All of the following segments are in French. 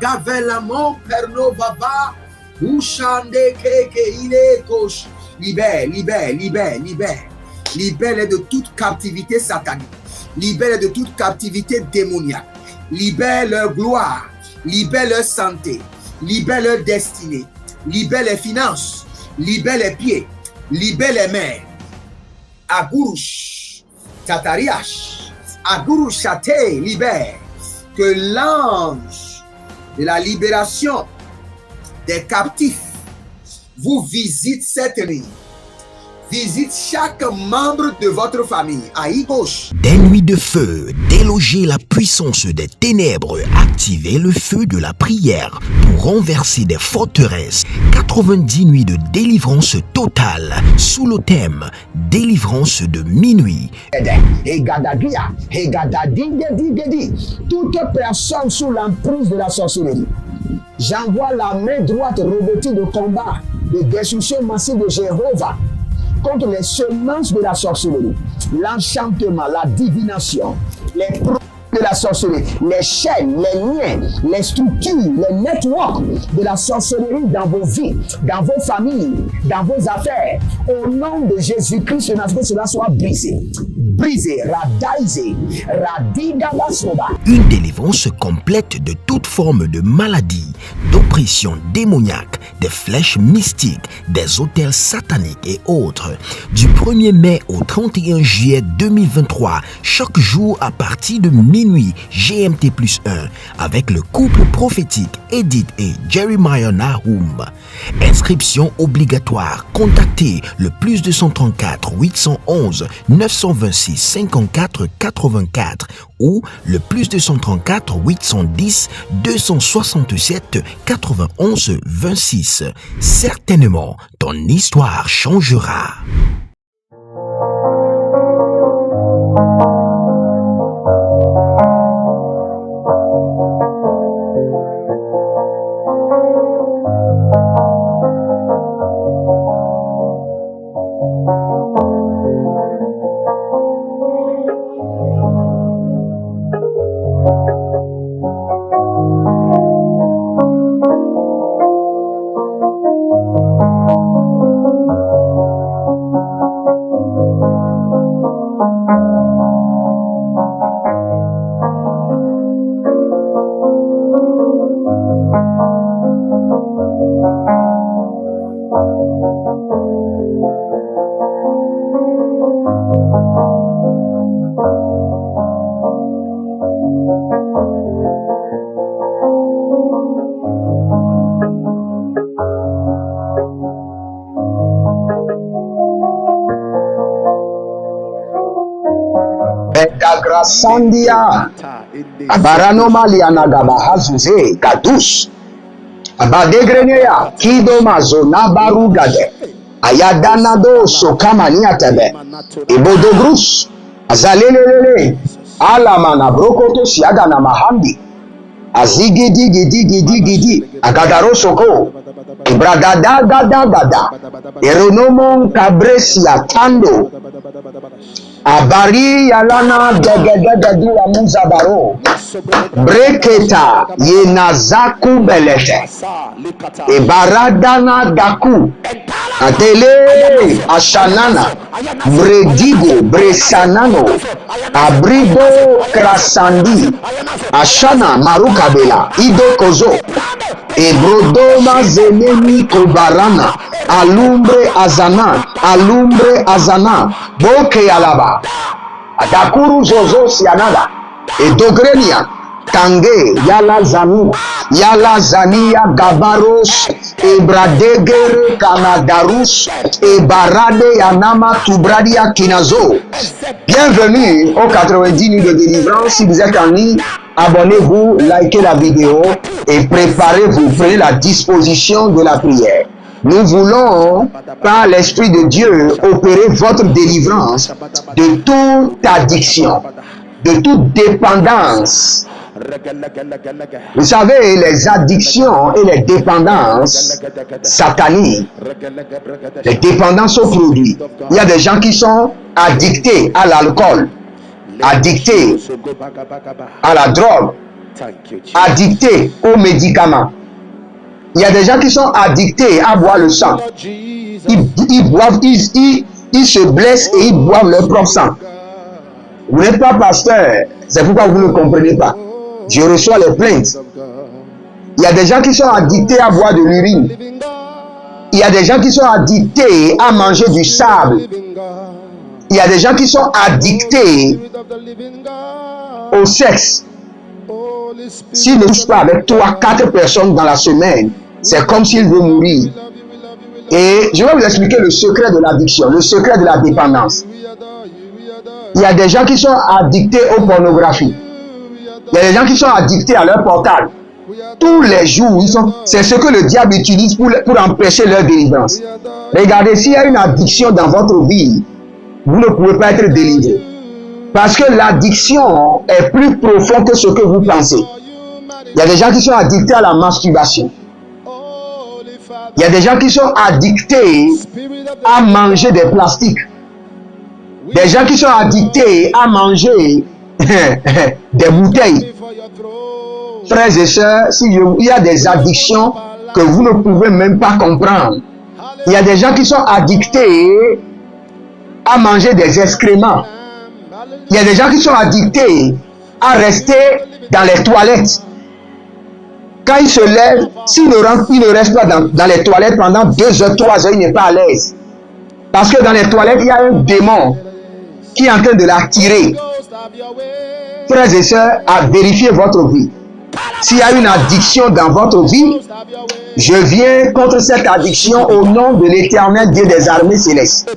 Agavelamo pernovava. Ushande keke ile kosh. Libère, libère, libère, libère. Libère de toute captivité satanique. Libère de toute captivité démoniaque. Libère leur gloire. Libère leur santé. Libère leur destinée. Libère les finances. Libère les pieds. Libère les mains. Agurush. Tatariash. Agurush Chate. Libère. Que l'ange de la libération des captifs vous visite cette nuit. Visite chaque membre de votre famille. Aïe gauche. Des nuits de feu, déloger la puissance des ténèbres, activer le feu de la prière pour renverser des forteresses. 90 nuits de délivrance totale sous le thème délivrance de minuit. Toute personne sous l'emprise de la sorcellerie, j'envoie la main droite revêtue de combat, de destruction massive de Jéhovah contre les semences de la sorcellerie, l'enchantement, la divination, les produits de la sorcellerie, les chaînes, les liens, les structures, les networks de la sorcellerie dans vos vies, dans vos familles, dans vos affaires. Au nom de Jésus-Christ, que cela soit brisé. Brisé, radaisé, radidabasoba. Une délivrance complète de toute forme de maladie, d'oppression démoniaque, des flèches mystiques, des autels sataniques et autres. Du 1er mai au 31 juillet 2023, chaque jour à partir de minuit GMT+1, avec le couple prophétique Edith et Jeremiah Nahum. Inscription obligatoire. Contactez le +234 811 926 54 84 ou le +234 810 267 91 26. Certainement, ton histoire changera. Sandia Abaranoma lianagaba hazuze gadus Abadegrenea kido mazona barugade Ayadanado sokamania tebe Ibodogrus Azalelele Alamana brokoto siagana mahandi Azigidi Agadarosoko Ibradada Eronomon kabresia tando Abari yalana degedegedura muzabaro Breketa yenazaku belete Ibaradana daku Atele ashanana Bredigo bresanano Abrigo krasandi Ashana marukabela Ido kozo Ebrodoma zeneni kobarana Alumbre azana Boke alaba Adakuru zozo sianada Edogrenia Tange yala zania gabaros Ebradegere kanadarus Ebarade yanama tubradia kinazo. Bienvenue aux 90 nuits de délivrance. Si vous êtes en ligne, abonnez-vous, likez la vidéo et préparez-vous, prenez la disposition de la prière. Nous voulons, par l'Esprit de Dieu, opérer votre délivrance de toute addiction, de toute dépendance. Vous savez, les addictions et les dépendances sataniques, les dépendances aux produits. Il y a des gens qui sont addictés à l'alcool, addictés à la drogue, addictés aux médicaments. Il y a des gens qui sont addictés à boire le sang. Ils se blessent et ils boivent leur propre sang. Vous n'êtes pas pasteur, c'est pourquoi vous ne comprenez pas. Je reçois les plaintes. Il y a des gens qui sont addictés à boire de l'urine. Il y a des gens qui sont addictés à manger du sable. Il y a des gens qui sont addictés au sexe. S'il ne touche pas avec 3-4 personnes dans la semaine, c'est comme s'il veut mourir. Et je vais vous expliquer le secret de l'addiction, le secret de la dépendance. Il y a des gens qui sont addictés aux pornographies. Il y a des gens qui sont addictés à leur portable. Tous les jours, c'est ce que le diable utilise pour empêcher leur délivrance. Regardez, s'il y a une addiction dans votre vie, vous ne pouvez pas être délivré. Parce que l'addiction est plus profonde que ce que vous pensez. Il y a des gens qui sont addictés à la masturbation. Il y a des gens qui sont addictés à manger des plastiques. Des gens qui sont addictés à manger des bouteilles. Frères et sœurs, il y a des addictions que vous ne pouvez même pas comprendre. Il y a des gens qui sont addictés à manger des excréments. Il y a des gens qui sont addictés à rester dans les toilettes. Quand il se lève, s'il ne reste pas dans les toilettes pendant 2 heures, 3 heures, il n'est pas à l'aise. Parce que dans les toilettes, il y a un démon qui est en train de l'attirer. Frères et sœurs, à vérifier votre vie. S'il y a une addiction dans votre vie, je viens contre cette addiction au nom de l'Éternel Dieu des armées célestes.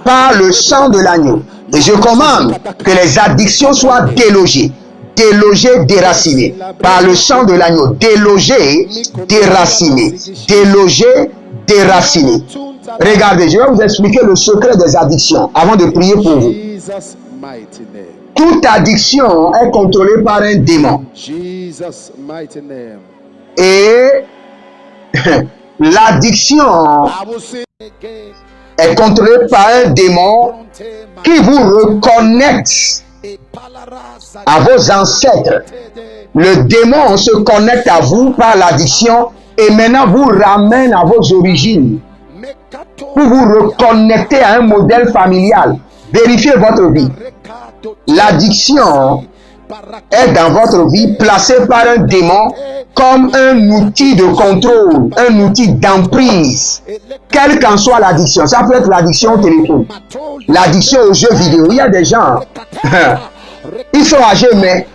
Par le sang de l'agneau. Et je commande que les addictions soient délogées. Délogées, déracinées. Par le sang de l'agneau. Délogées, déracinées. Délogées, déracinées. Regardez, je vais vous expliquer le secret des addictions avant de prier pour vous. Toute addiction est contrôlée par un démon. Et l'addiction est contrôlée par un démon qui vous reconnecte à vos ancêtres. Le démon se connecte à vous par l'addiction et maintenant vous ramène à vos origines pour vous reconnecter à un modèle familial. Vérifiez votre vie. L'addiction est dans votre vie placée par un démon comme un outil de contrôle, un outil d'emprise. Quelle qu'en soit l'addiction, ça peut être l'addiction au téléphone, l'addiction aux jeux vidéo. Il y a des gens, ils sont âgés, mais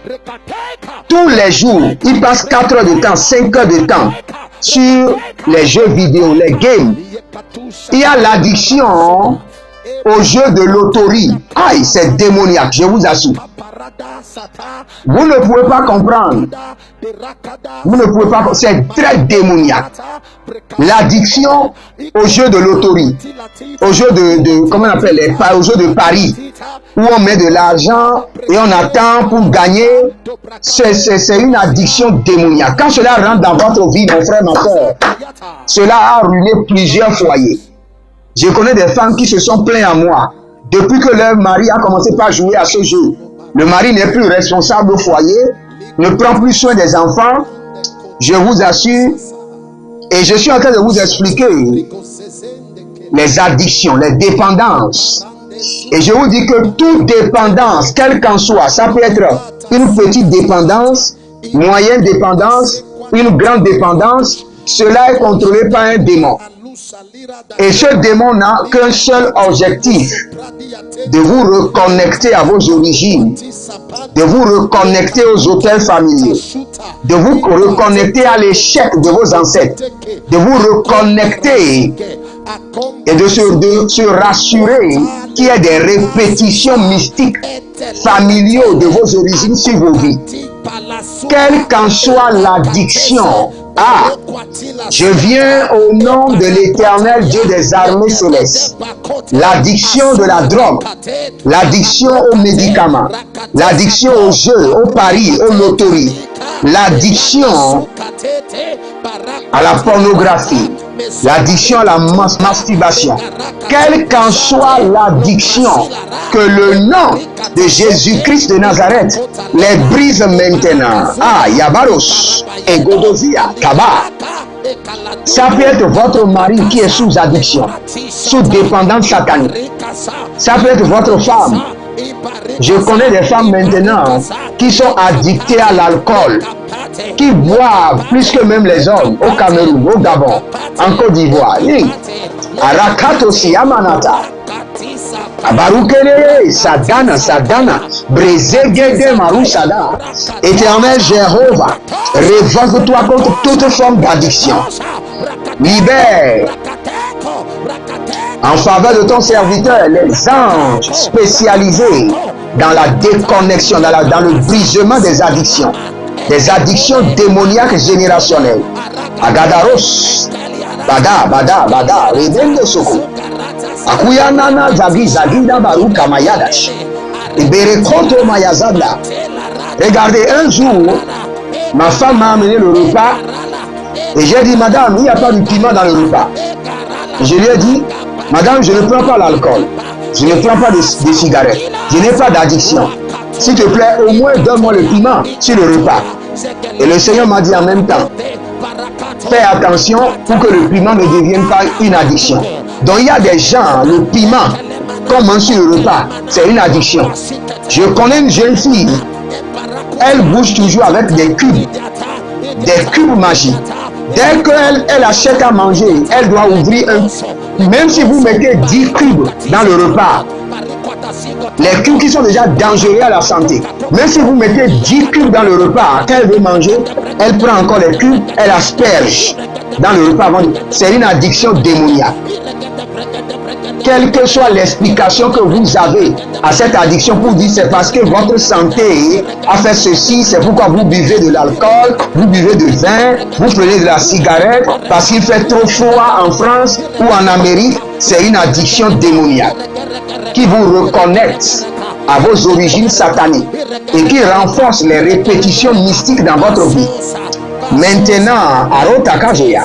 tous les jours, ils passent 4 heures de temps, 5 heures de temps sur les jeux vidéo, les games. Il y a l'addiction au jeu de loterie. Aïe, c'est démoniaque, je vous assure. Vous ne pouvez pas comprendre. Vous ne pouvez pas. C'est très démoniaque. L'addiction au jeu de loterie, au jeu comment on appelle au jeu de paris, où on met de l'argent et on attend pour gagner. C'est une addiction démoniaque. Quand cela rentre dans votre vie, mon frère, ma soeur, cela a ruiné plusieurs foyers. Je connais des femmes qui se sont plaintes à moi depuis que leur mari a commencé par jouer à ce jeu. Le mari n'est plus responsable au foyer, ne prend plus soin des enfants. Je vous assure, et je suis en train de vous expliquer les addictions, les dépendances. Et je vous dis que toute dépendance, quelle qu'en soit, ça peut être une petite dépendance, moyenne dépendance, une grande dépendance, cela est contrôlé par un démon. Et ce démon n'a qu'un seul objectif, de vous reconnecter à vos origines, de vous reconnecter aux hôtels familiaux, de vous reconnecter à l'échec de vos ancêtres, de vous reconnecter et de se rassurer qu'il y a des répétitions mystiques familiaux de vos origines sur vos vies. Quelle qu'en soit l'addiction, je viens au nom de l'Éternel Dieu des armées célestes. L'addiction de la drogue, l'addiction aux médicaments, l'addiction aux jeux, aux paris, aux loteries, l'addiction à la pornographie, l'addiction à la masturbation, quelle qu'en soit l'addiction, que le nom de Jésus-Christ de Nazareth les brise maintenant. Ah, Yabaros, Egodozia, Kaba. Ça peut être votre mari qui est sous addiction, sous dépendance satanique. Ça peut être votre femme. Je connais des femmes maintenant qui sont addictées à l'alcool, qui boivent plus que même les hommes au Cameroun, au Gabon, en Côte d'Ivoire. Arakato si Amanata. Abarukele, Sadana, Sadana, Brezegede Marusada. Éternel Jéhovah, révoque-toi contre toute forme d'addiction. Libère en faveur de ton serviteur les anges spécialisés dans la déconnexion, dans le brisement des addictions démoniaques générationnelles. Agadaros, Bada, Rebende Soko. Akuyanana Zagida Baruka Mayadash. Berekoto Mayazada. Regardez, un jour, ma femme m'a amené le repas et j'ai dit, madame, il n'y a pas de piment dans le repas. Je lui ai dit, madame, je ne prends pas l'alcool, je ne prends pas de cigarettes, je n'ai pas d'addiction. S'il te plaît, au moins donne-moi le piment sur le repas. Et le Seigneur m'a dit en même temps, fais attention pour que le piment ne devienne pas une addiction. Donc il y a des gens, le piment, qu'on mange sur le repas, c'est une addiction. Je connais une jeune fille, elle bouge toujours avec des cubes magiques. Dès qu'elle achète à manger, elle doit ouvrir même si vous mettez 10 cubes dans le repas, les cubes qui sont déjà dangereux à la santé, même si vous mettez 10 cubes dans le repas, quand elle veut manger, elle prend encore les cubes, elle asperge dans le repas. C'est une addiction démoniaque. Quelle que soit l'explication que vous avez à cette addiction pour dire c'est parce que votre santé a fait ceci, c'est pourquoi vous buvez de l'alcool, vous buvez du vin, vous prenez de la cigarette, parce qu'il fait trop froid en France ou en Amérique, c'est une addiction démoniaque qui vous reconnecte à vos origines sataniques et qui renforce les répétitions mystiques dans votre vie. Maintenant, Arota Kazoya,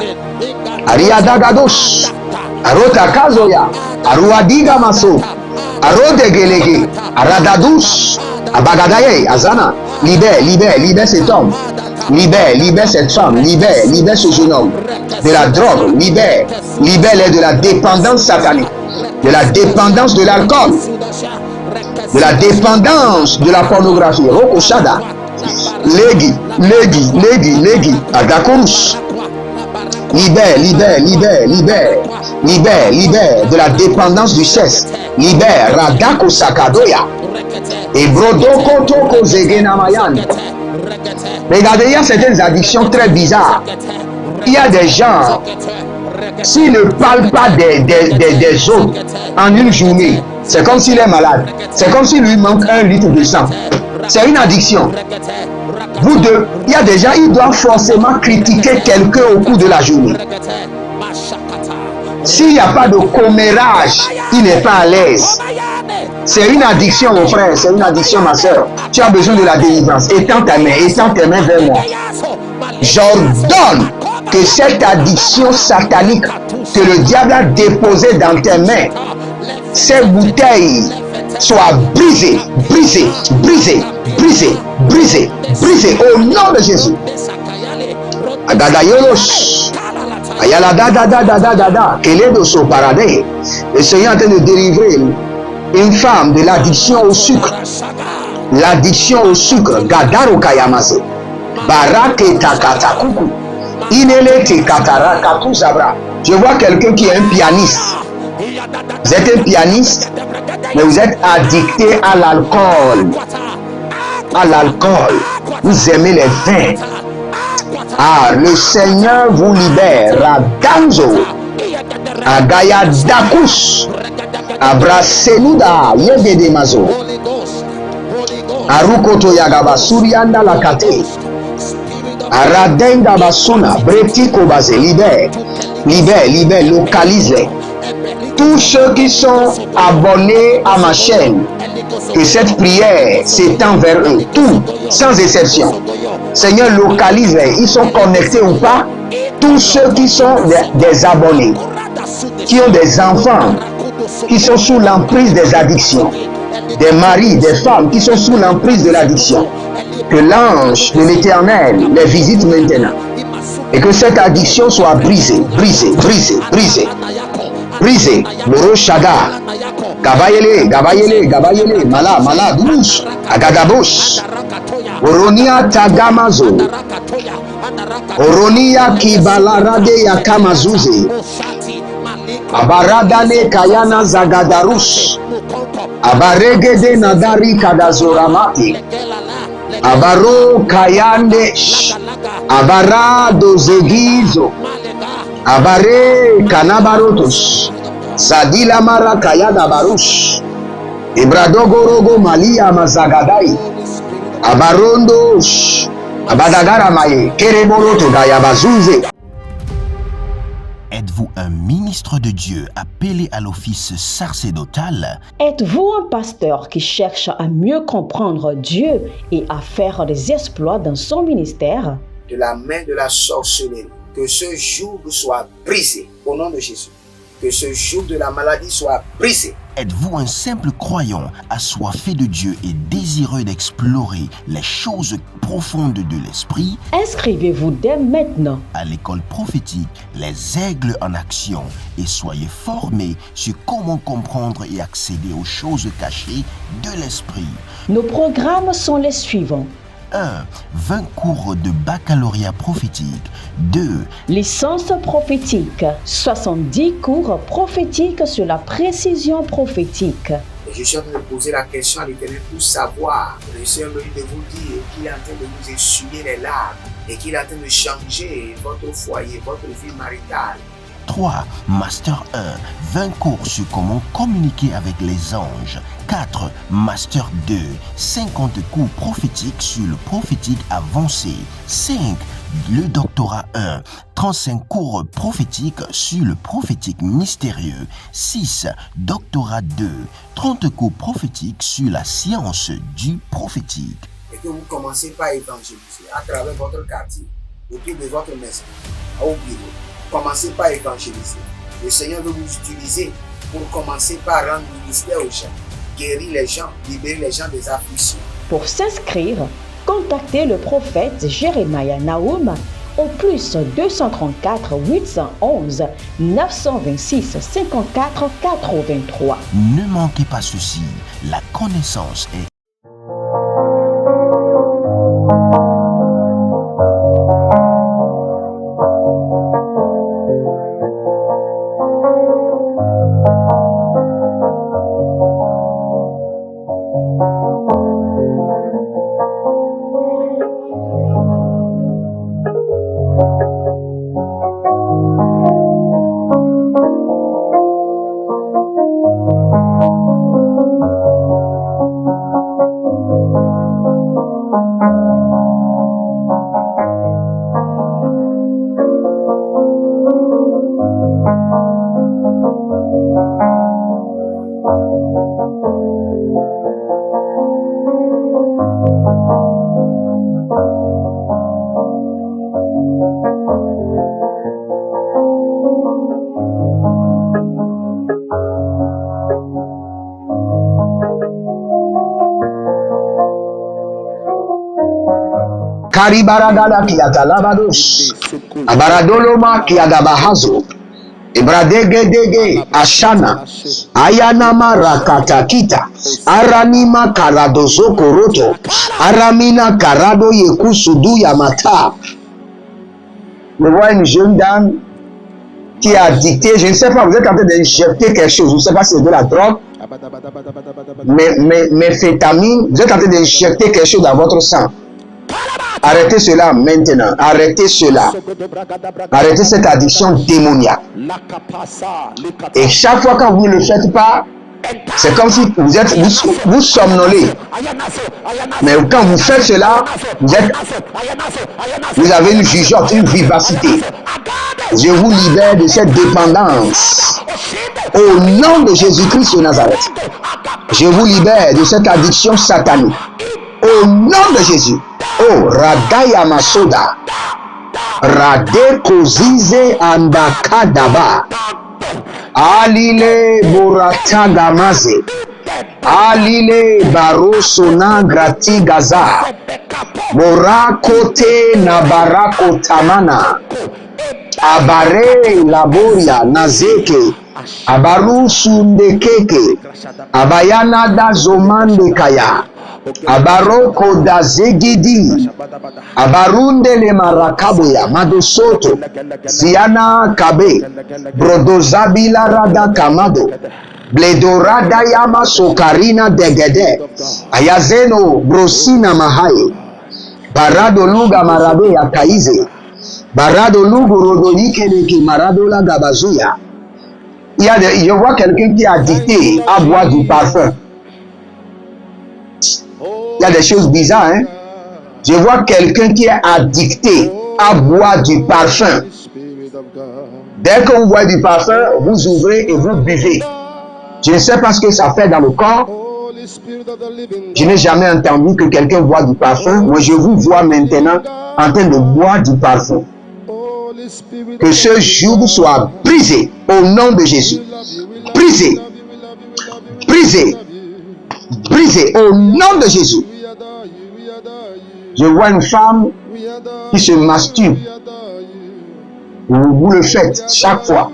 Ariadagados, Arota Kazoya, Aruadiga Maso, Arodegelege, Aradadus, Abagadaye, Azana, libère cet homme, libère cette femme, libère ce jeune homme de la drogue, libère-les de la dépendance satanique, de la dépendance de l'alcool, de la dépendance de la pornographie. Rokoshada, Legi, Agakorus. Libère de la dépendance du sexe. Libère Radako Sakadoya. Et Brodoko Toko Zegenamayan. Regardez, il y a certaines addictions très bizarres. Il y a des gens, s'ils ne parlent pas des autres en une journée, c'est comme s'il est malade. C'est comme s'il lui manque 1 litre de sang. C'est une addiction. Vous deux, il y a des gens, ils doivent forcément critiquer quelqu'un au cours de la journée. S'il n'y a pas de commérage, il n'est pas à l'aise. C'est une addiction, mon frère, c'est une addiction, ma soeur. Tu as besoin de la délivrance. Étends tes mains vers moi. J'ordonne que cette addiction satanique que le diable a déposée dans tes mains, ces bouteilles soient brisées au nom de Jésus. Agadayolos, ayala da, keledo so paradé. Le Seigneur est en train de délivrer une femme de l'addiction au sucre. L'addiction au sucre, gadaro kayamase, barake takatakuku, inele te katara katu zabra. Je vois quelqu'un qui est un pianiste. Vous êtes un pianiste, mais vous êtes addicté à l'alcool. Vous aimez les vins. Ah, le Seigneur vous libère. Radanzo, Agaya Dakus, Abrasenuda, Yegedemazo, Arukoto Yagaba, Surianda Lakate, Aradenga Basuna, Bretiko Base, libère, localise-les. Tous ceux qui sont abonnés à ma chaîne, que cette prière s'étend vers eux, tous, sans exception. Seigneur, localise-les. Ils sont connectés ou pas? tous ceux qui sont des abonnés, qui ont des enfants, qui sont sous l'emprise des addictions, des maris, des femmes qui sont sous l'emprise de l'addiction, que l'ange de l'Éternel les visite maintenant et que cette addiction soit brisée, brisée, brisée, brisée, brisée. Moro Shaga, Gabayele, Gabayele, Gabayele, Mala, Mala, Douche, Agadabosh, Oronia Tagamazo, Oronia Kibalarade Yakamazuze, Abaradane Kayana Zagadarush, Abaregede Nadari Kadazoramati, Abaro Kayandesh, Abarado Zegizo, Abare Kanabarotos, Sadila Mara Kayada Barush, Ibradogorogo Malia Mazagadai, Abarondos, Abadagara Maye, Kereboroto Dayabazuze. Êtes-vous un ministre de Dieu appelé à l'office sacerdotal? Êtes-vous un pasteur qui cherche à mieux comprendre Dieu et à faire des exploits dans son ministère? De la main de la sorcellerie, que ce joug soit brisé au nom de Jésus. Que ce joug de la maladie soit brisé. Êtes-vous un simple croyant assoiffé de Dieu et désireux d'explorer les choses profondes de l'esprit? Inscrivez-vous dès maintenant À l'école prophétique Les Aigles en Action et soyez formés sur comment comprendre et accéder aux choses cachées de l'esprit. Nos programmes sont les suivants. 1. 20 cours de baccalauréat prophétique. 2. Licence prophétique, 70 cours prophétiques sur la précision prophétique. Et je suis en train de poser la question à l'Éternel pour savoir. Le Seigneur me dit de vous dire qu'il est en train de vous essuyer les larmes et qu'il est en train de changer votre foyer, votre vie maritale. 3. Master 1. 20 cours sur comment communiquer avec les anges. 4. Master 2. 50 cours prophétiques sur le prophétique avancé. 5. Le doctorat 1. 35 cours prophétiques sur le prophétique mystérieux. 6. Doctorat 2. 30 cours prophétiques sur la science du prophétique. Et que vous commencez par évangéliser à travers votre quartier, autour de votre maison, au bureau. Commencez par évangéliser. Le Seigneur veut vous utiliser pour commencer par rendre ministère aux gens, guérir les gens, libérer les gens des afflictions. Pour s'inscrire, contactez le prophète Jérémie Naoum au plus 234 811 926 54 83. Ne manquez pas ceci, la connaissance est Karibaradala Kiatalabados, Abaradoloma Kiadabahazo, Ibradegedege Ashana, Ayanama Rakatakita, Aranima Karadozo Koroto, Aramina Karado Yekusudu Yamata. Je vois une jeune dame qui a dicté, je ne sais pas, vous êtes en train d'injecter quelque chose, je ne sais pas si c'est de la drogue, méthamphétamine, vous êtes en train d'injecter quelque chose dans votre sang. Arrêtez cela maintenant. Arrêtez cela. Arrêtez cette addiction démoniaque. Et chaque fois que vous ne le faites pas, c'est comme si vous somnolez. Mais quand vous faites cela, vous avez une jugeote, une vivacité. Je vous libère de cette dépendance. Au nom de Jésus-Christ de Nazareth, je vous libère de cette addiction satanique. Au nom de Jésus. Oh, Radaya Masoda. Rade kozize andakadaba. Alile boratagamaze. Alile barosona grati gaza. Morakote na barako tamana. Abare laboria nazeke. Abarusundekeke. Abayana da zomande kaya. Abaroko da zegidi. Abarunde le marakaboya. Madosoto. Siana kabe. Brodozabila rada kamado. Bledorada yama sokarina degede. Ayazeno brosina mahaye. Barado luga marabe ya kaize. Barado lugu rodolike leke marado la gabazuya. Je vois quelqu'un qui a dicté à boire du parfum. Il y a des choses bizarres, hein. Je vois quelqu'un qui est addicté à boire du parfum. Dès que vous boivez du parfum, vous ouvrez et vous buvez. Je ne sais pas ce que ça fait dans le corps. Je n'ai jamais entendu que quelqu'un boit du parfum. Moi, je vous vois maintenant en train de boire du parfum. Que ce joug soit brisé au nom de Jésus. Brisé. Brisé. Brisé au nom de Jésus. Je vois une femme qui se masturbe. Vous le faites chaque fois.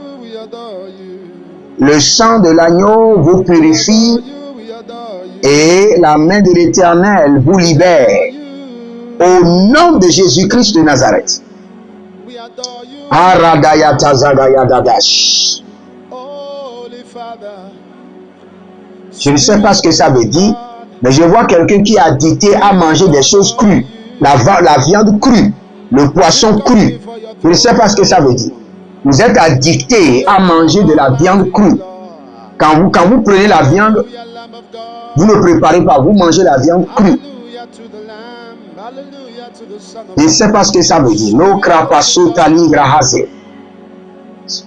Le sang de l'agneau vous purifie et la main de l'Éternel vous libère. Au nom de Jésus-Christ de Nazareth. Je ne sais pas ce que ça veut dire, mais je vois quelqu'un qui est addicté à manger des choses crues, la viande crue, le poisson cru. Je ne sais pas ce que ça veut dire. Vous êtes addicté à manger de la viande crue. Quand vous prenez la viande, vous ne préparez pas, vous mangez la viande crue. Je ne sais pas ce que ça veut dire.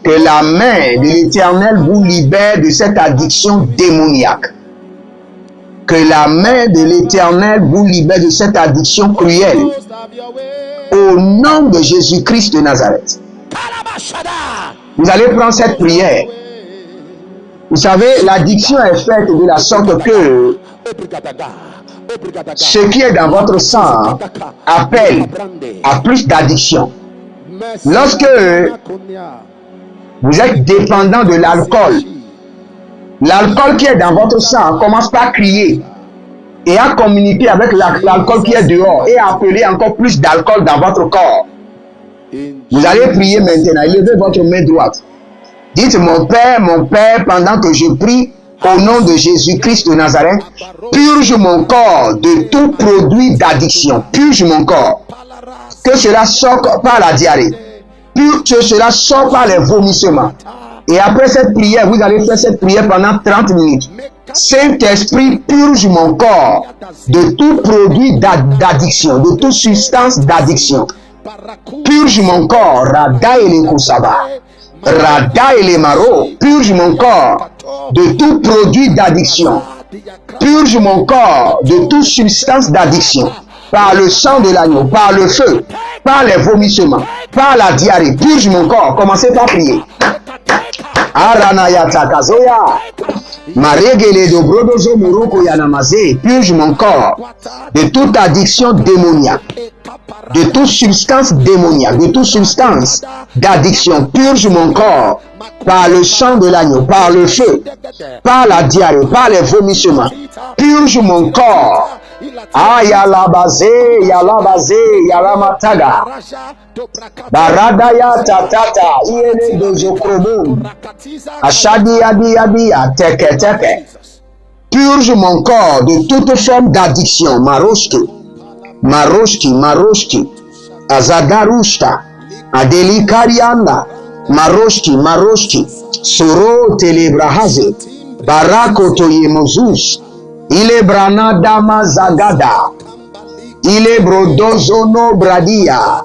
Que la main de l'Éternel vous libère de cette addiction démoniaque. Que la main de l'Éternel vous libère de cette addiction cruelle. Au nom de Jésus-Christ de Nazareth. Vous allez prendre cette prière. Vous savez, l'addiction est faite de la sorte que ce qui est dans votre sang appelle à plus d'addiction. Lorsque vous êtes dépendant de l'alcool, l'alcool qui est dans votre sang commence par crier et à communiquer avec l'alcool qui est dehors et à appeler encore plus d'alcool dans votre corps. Vous allez prier maintenant, levez votre main droite. Dites, mon Père, pendant que je prie, au nom de Jésus-Christ de Nazareth, purge mon corps de tout produit d'addiction. Purge mon corps. Que cela sorte par la diarrhée. Que cela sorte par les vomissements. Et après cette prière, vous allez faire cette prière pendant 30 minutes. Saint-Esprit, purge mon corps de tout produit d'addiction, de toute substance d'addiction. Purge mon corps, Rada et les Koussaba. Rada et les Maro, purge mon corps de tout produit d'addiction. Purge mon corps de toute substance d'addiction. Par le sang de l'agneau, par le feu, par les vomissements, par la diarrhée. Purge mon corps. Commencez par prier. Aranaya Takazoya. Maregele de Brodozo Moroko Yanamaze. Purge mon corps de toute addiction démoniaque. De toute substance démoniaque, de toute substance d'addiction. Purge mon corps par le sang de l'agneau, par le feu, par la diarrhée, par les vomissements. Purge mon corps. Ayalabazé, yalamataga. Baradaya tatata, iele de Zokrobum. Ashadi yadi, teke teke. Purge mon corps de toute forme d'addiction. Maroshki, Azadarushta, Adelikarianda, Maroshki, Soro Telebrahaze, Barakoto Yemozus, Ile Branadama Zagada, Ile Brodozono Bradia,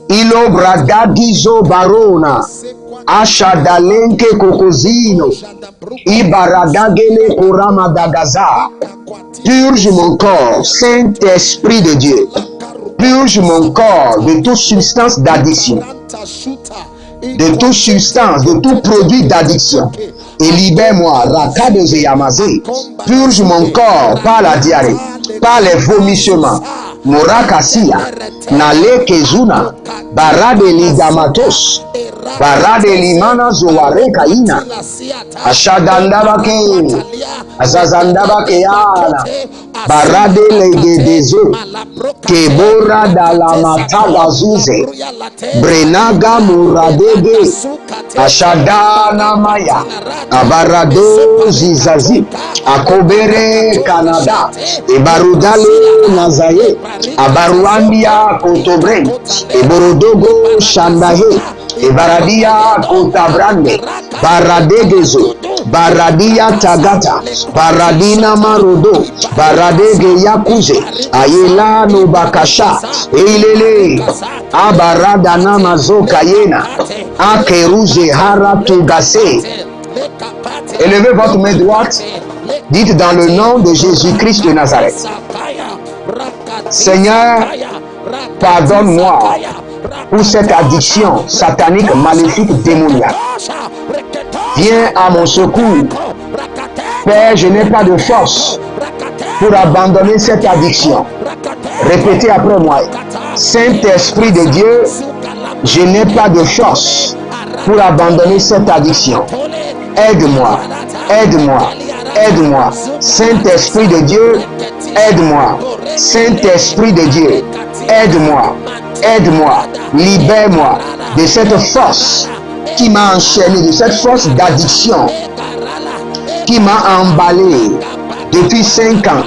Ilo Bradadizo Barona, Ashadalenke Kokozino, Ibaradagele Koramadagaza. Purge mon corps, Saint-Esprit de Dieu. Purge mon corps de toute substance d'addiction, de toute substance, de tout produit d'addiction. Et libère-moi, Rakadoze Yamazé. Purge mon corps par la diarrhée, par les vomissements. Morakasiya, Nale Kezuna, Barade Ligamatos, Barade Limana Zoare Kaina, Ashadandabake, Azazandabakeana, Barade Legedezo, Kebora Dalamataga Zuze, Brenaga Muradege, Ashadana Maya, Abarado Zizazi, Akobere Canada, Ebarudale Nazaye, Abaruandia Kotobren, Eborodogo Shandahe, Ebaradia Kotabrande, Baradegezo, Baradia Tagata, Baradina Marodo, Baradege Yakuze, Ayela no Bakasha, Eilele, Abarada Namazo Kayena, Akeruze Haratugase. Élevez votre main droite, dites dans le nom de Jésus-Christ de Nazareth. Seigneur, pardonne-moi pour cette addiction satanique, maléfique, démoniaque. Viens à mon secours. Père, je n'ai pas de force pour abandonner cette addiction. Répétez après moi. Saint-Esprit de Dieu, je n'ai pas de force pour abandonner cette addiction. Aide-moi, aide-moi, aide-moi. Saint-Esprit de Dieu, aide-moi. Saint-Esprit de Dieu, aide-moi, aide-moi. Libère-moi de cette force qui m'a enchaîné, de cette force d'addiction qui m'a emballé depuis 5 ans,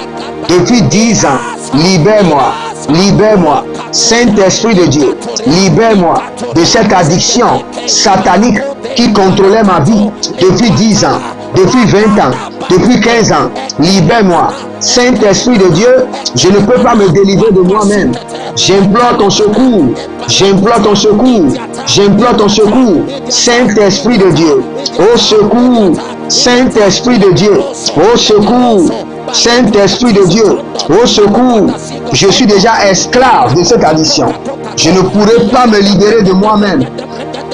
depuis 10 ans. Libère-moi, libère-moi. Saint-Esprit de Dieu, libère-moi de cette addiction satanique qui contrôlait ma vie depuis 10 ans, depuis 20 ans, depuis 15 ans. Libère-moi. Saint-Esprit de Dieu, je ne peux pas me délivrer de moi-même. J'implore ton secours. J'implore ton secours. J'implore ton secours. Saint-Esprit de Dieu, au secours. Saint-Esprit de Dieu, au secours. Saint-Esprit de Dieu, au secours. Je suis déjà esclave de cette addiction. Je ne pourrai pas me libérer de moi-même.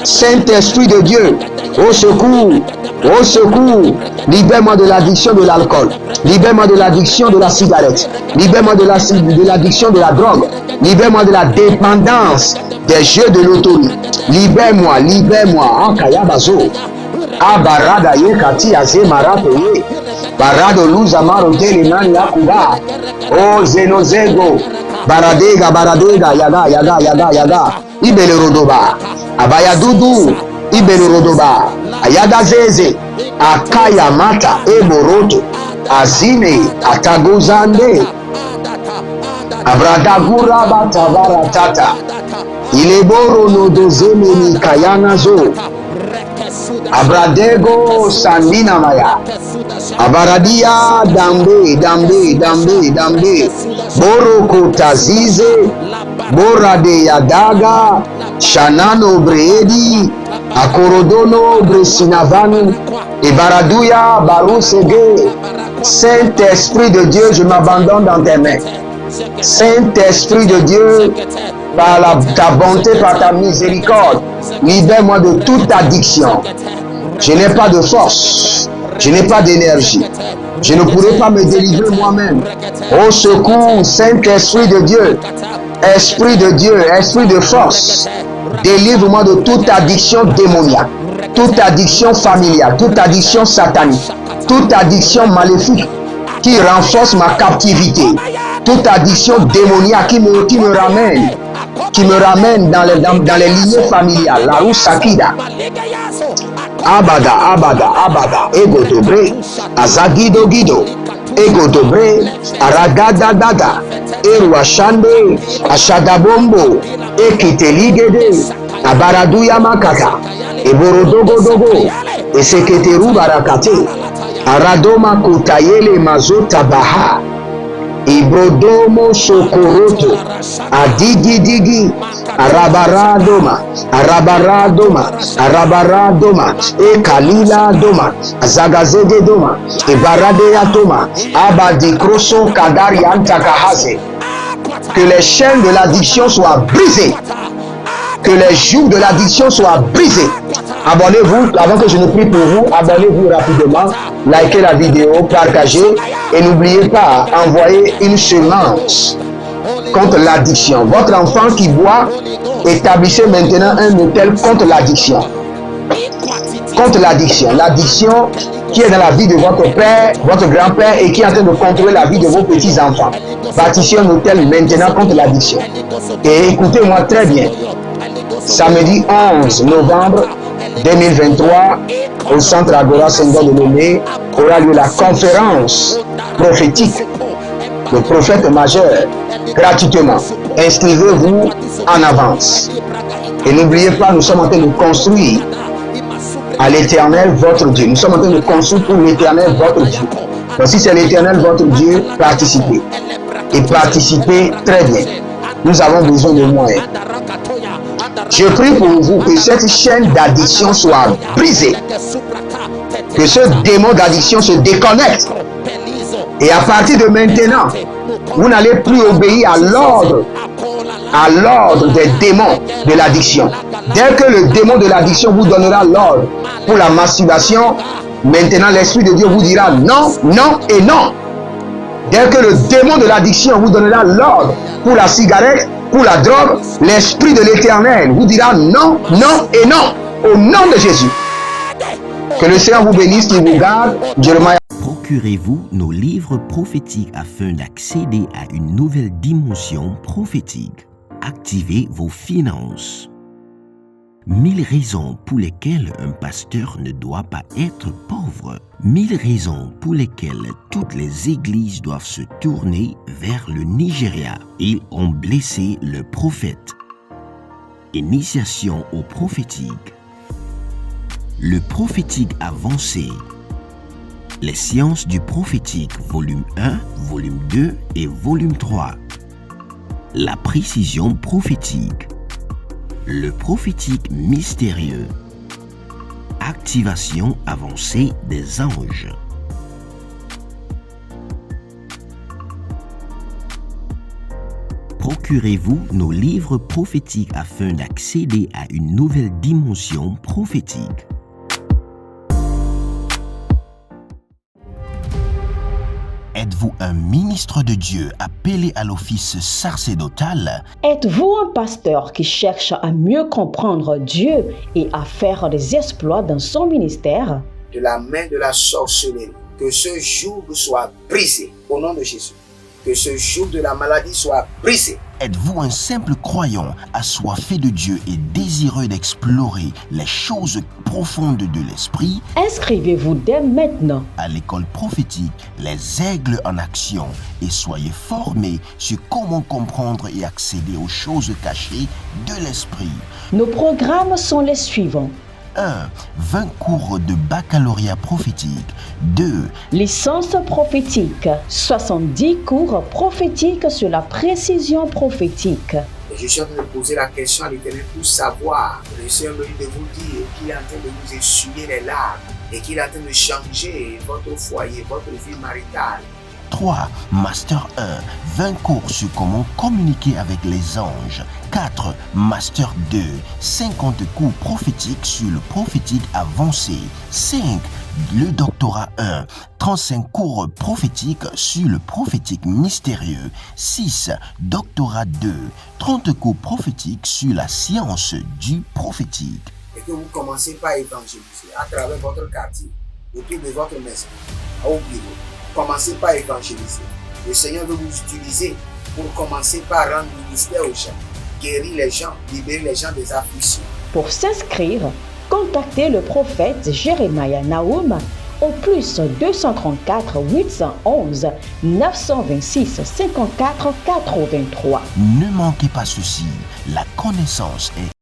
Saint-Esprit de Dieu, au secours, au secours. Libère-moi de l'addiction de l'alcool. Libère-moi de l'addiction de la cigarette. Libère-moi de l'addiction de la drogue. Libère-moi de la dépendance des jeux de loterie. Libère-moi, libère-moi. Akayabazo. Abarada yekati azemarape. Barado luza marote linan yakuba. O zenozego. Baradega, baradega, yaga, yaga, yaga, yaga. Ibele rodoba. Abaya dudu. Ibele rodoba. Ayada zeze. Akaya mata eboroto. Azine atagozande. Abradagura batavara tata. Ileboro no dozeme ni kayana zo. Abradego sandina maya. Abaradia dambe dambe dambe dambe. Boroko tazize. Borade yadaga. Shanano breedi. Akorodono bresinavanu. Ebaraduya barusege. Saint-Esprit de Dieu, je m'abandonne dans tes mains. Saint-Esprit de Dieu, par ta bonté, par ta miséricorde, libère-moi de toute addiction. Je n'ai pas de force, je n'ai pas d'énergie. Je ne pourrai pas me délivrer moi-même. Au secours, Saint-Esprit de Dieu, Esprit de Dieu, Esprit de force, délivre-moi de toute addiction démoniaque, toute addiction familiale, toute addiction satanique, toute addiction maléfique qui renforce ma captivité, toute addiction démoniaque qui me ramène dans les lignées familiales, la rue Sakida. Abada, abada, abada, ego dobre, azagido gido, ego dobre, aragada dada, eruashande, ashadabombo, ekiteligede, abaraduya makata, eborodogo dogo, eseketeru barakate, aradoma kutayele mazota baha, ibrodomo sokoroto, adigidigi, arabaradoma, arabaradoma, arabaradoma, ekalila doma, azagazege doma, ibaradeya doma, abadikroso kadari antakahaze. Que les chaînes de l'addiction soient brisées. Que les jougs de l'addiction soient brisés. Abonnez-vous, avant que je ne prie pour vous, abonnez-vous rapidement, likez la vidéo, partagez et n'oubliez pas, envoyer une semence contre l'addiction. Votre enfant qui boit, établissez maintenant un hôtel contre l'addiction. Contre l'addiction. L'addiction qui est dans la vie de votre père, votre grand-père et qui est en train de contrôler la vie de vos petits-enfants. Bâtissez un hôtel maintenant contre l'addiction. Et écoutez-moi très bien. Samedi 11 novembre 2023, au centre Agora Senghor de Lomé, aura lieu la conférence prophétique. Le prophète majeur, gratuitement. Inscrivez-vous en avance. Et n'oubliez pas, nous sommes en train de construire à l'Éternel votre Dieu. Nous sommes en train de construire pour l'Éternel votre Dieu. Donc si c'est l'Éternel votre Dieu, participez. Et participez très bien. Nous avons besoin de moyens. Je prie pour vous que cette chaîne d'addiction soit brisée. Que ce démon d'addiction se déconnecte. Et à partir de maintenant, vous n'allez plus obéir à l'ordre des démons de l'addiction. Dès que le démon de l'addiction vous donnera l'ordre pour la masturbation, maintenant l'Esprit de Dieu vous dira non, non et non. Dès que le démon de l'addiction vous donnera l'ordre pour la cigarette, pour la drogue, l'Esprit de l'Éternel vous dira non, non et non. Au nom de Jésus. Que le Seigneur vous bénisse, qu'il vous garde. Jérémie. Procurez-vous nos livres prophétiques afin d'accéder à une nouvelle dimension prophétique. Activez vos finances. 1000 raisons pour lesquelles un pasteur ne doit pas être pauvre. 1000 raisons pour lesquelles toutes les églises doivent se tourner vers le Nigeria. Ils ont blessé le prophète. Initiation au prophétique. Le prophétique avancé. Les sciences du prophétique, volume 1, volume 2 et volume 3. La précision prophétique. Le prophétique mystérieux. Activation avancée des anges. Procurez-vous nos livres prophétiques afin d'accéder à une nouvelle dimension prophétique. Êtes-vous un ministre de Dieu appelé à l'office sacerdotal? Êtes-vous un pasteur qui cherche à mieux comprendre Dieu et à faire des exploits dans son ministère? De la main de la sorcellerie, que ce joug soit brisé au nom de Jésus. Que ce joug de la maladie soit brisé. Êtes-vous un simple croyant assoiffé de Dieu et désireux d'explorer les choses profondes de l'esprit? Inscrivez-vous dès maintenant À l'école prophétique, les aigles en action, et soyez formés sur comment comprendre et accéder aux choses cachées de l'esprit. Nos programmes sont les suivants. 1. 20 cours de baccalauréat prophétique. 2. Licence prophétique. 70 cours prophétiques sur la précision prophétique. Et je suis en train de poser la question à l'Éternel pour savoir. Le Seigneur me dit de vous dire qu'il est en train de vous essuyer les larmes et qu'il est en train de changer votre foyer, votre vie maritale. 3. Master 1. 20 cours sur comment communiquer avec les anges. 4. Master 2. 50 cours prophétiques sur le prophétique avancé. 5. Le doctorat 1. 35 cours prophétiques sur le prophétique mystérieux. 6. Doctorat 2. 30 cours prophétiques sur la science du prophétique. Et que vous commencez par évangéliser à travers votre quartier, autour de votre maison, au bureau. Commencez par évangéliser. Le Seigneur veut vous utiliser pour commencer par rendre ministère aux gens, guérir les gens, libérer les gens des afflictions. Pour s'inscrire, contactez le prophète Jérémie Naoum au plus 234 811 926 54 83. Ne manquez pas ceci, la connaissance est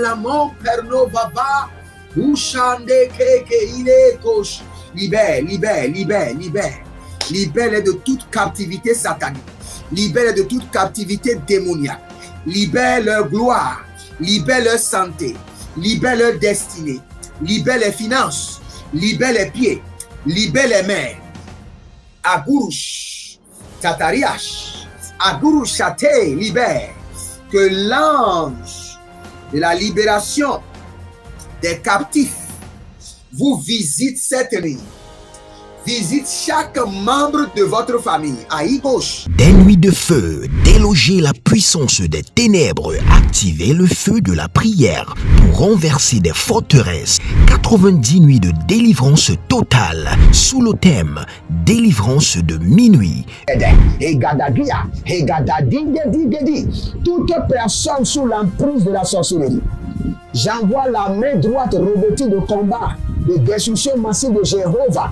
Elamon perno vava. Ushande keke ile kosh. Libère, libère, libère, libère. Libère-les de toute captivité satanique. Libère-les de toute captivité démoniaque. Libère leur gloire. Libère leur santé. Libère leur destinée. Libère les finances. Libère les pieds. Libère les mains. Agurush. Tatariash. Agurush Chate. Libère. Que l'ange de la libération des captifs vous visite cette nuit. Visite chaque membre de votre famille. Aïe gauche. Des nuits de feu, déloger la puissance des ténèbres, activer le feu de la prière pour renverser des forteresses. 90 nuits de délivrance totale sous le thème délivrance de minuit. Toute personne sous l'emprise de la sorcellerie, j'envoie la main droite revêtue de combat, de destruction massive de Jéhovah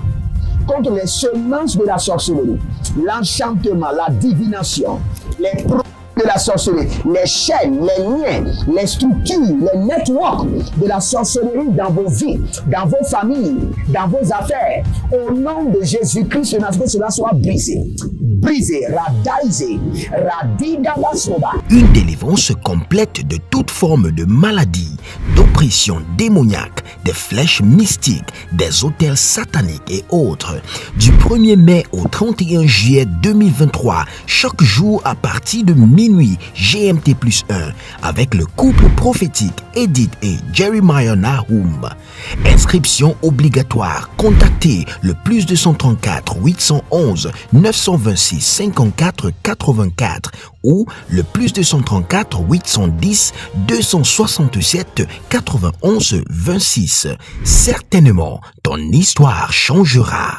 contre les semences de la sorcellerie, l'enchantement, la divination, les produits de la sorcellerie, les chaînes, les liens, les structures, les networks de la sorcellerie dans vos vies, dans vos familles, dans vos affaires. Au nom de Jésus-Christ, cela soit brisé. Brisé, radaisé, radidabasoba. Une délivrance complète de toute forme de maladie, d'oppression démoniaque, des flèches mystiques, des autels sataniques et autres. Du 1er mai au 31 juillet 2023, chaque jour à partir de minuit GMT+1, avec le couple prophétique Edith et Jeremiah Nahum. Inscription obligatoire. Contactez le +234 811 926 54 84 ou le +234 810 267 91 26. Certainement, ton histoire changera.